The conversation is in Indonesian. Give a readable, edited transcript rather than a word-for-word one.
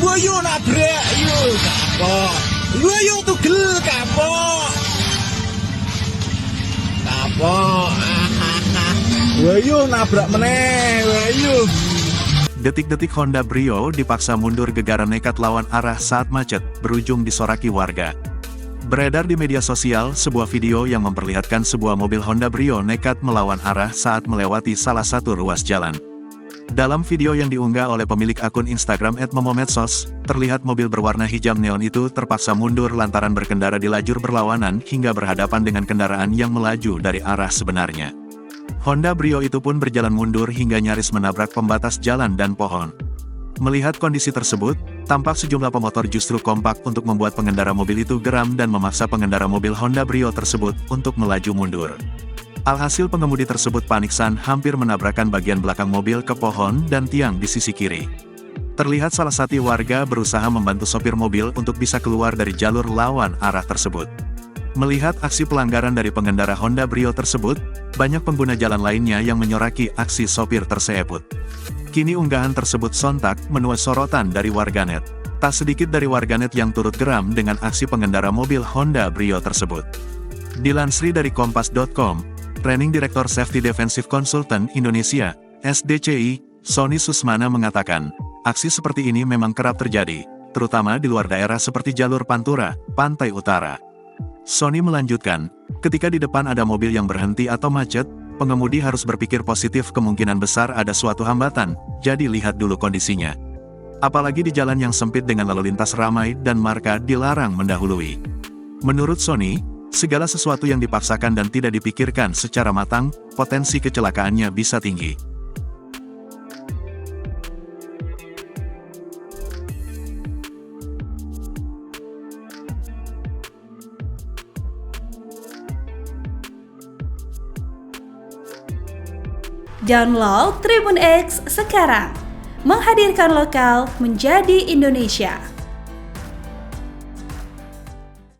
Wayo nabrak yo kapok. Wayo tugel kapok. Kapok. Wayo nabrak meneh. Wayo. Detik-detik Honda Brio dipaksa mundur gegara nekat lawan arah saat macet, berujung disoraki warga. Beredar di media sosial sebuah video yang memperlihatkan sebuah mobil Honda Brio nekat melawan arah saat melewati salah satu ruas jalan. Dalam video yang diunggah oleh pemilik akun Instagram @momomedsos, terlihat mobil berwarna hijau neon itu terpaksa mundur lantaran berkendara di lajur berlawanan hingga berhadapan dengan kendaraan yang melaju dari arah sebenarnya. Honda Brio itu pun berjalan mundur hingga nyaris menabrak pembatas jalan dan pohon. Melihat kondisi tersebut, tampak sejumlah pemotor justru kompak untuk membuat pengendara mobil itu geram dan memaksa pengendara mobil Honda Brio tersebut untuk melaju mundur. Alhasil pengemudi tersebut paniksan hampir menabrakkan bagian belakang mobil ke pohon dan tiang di sisi kiri. Terlihat salah satu warga berusaha membantu sopir mobil untuk bisa keluar dari jalur lawan arah tersebut. Melihat aksi pelanggaran dari pengendara Honda Brio tersebut, banyak pengguna jalan lainnya yang menyoraki aksi sopir tersebut. Kini unggahan tersebut sontak menuai sorotan dari warganet. Tak sedikit dari warganet yang turut geram dengan aksi pengendara mobil Honda Brio tersebut. Dilansir dari kompas.com, Training Director Safety Defensive Consultant Indonesia, SDCI, Sony Susmana mengatakan, aksi seperti ini memang kerap terjadi, terutama di luar daerah seperti jalur Pantura, Pantai Utara. Sony melanjutkan, ketika di depan ada mobil yang berhenti atau macet, pengemudi harus berpikir positif kemungkinan besar ada suatu hambatan, jadi lihat dulu kondisinya. Apalagi di jalan yang sempit dengan lalu lintas ramai dan marka dilarang mendahului. Menurut Sony, segala sesuatu yang dipaksakan dan tidak dipikirkan secara matang, potensi kecelakaannya bisa tinggi. Download Tribun X sekarang, menghadirkan lokal menjadi Indonesia.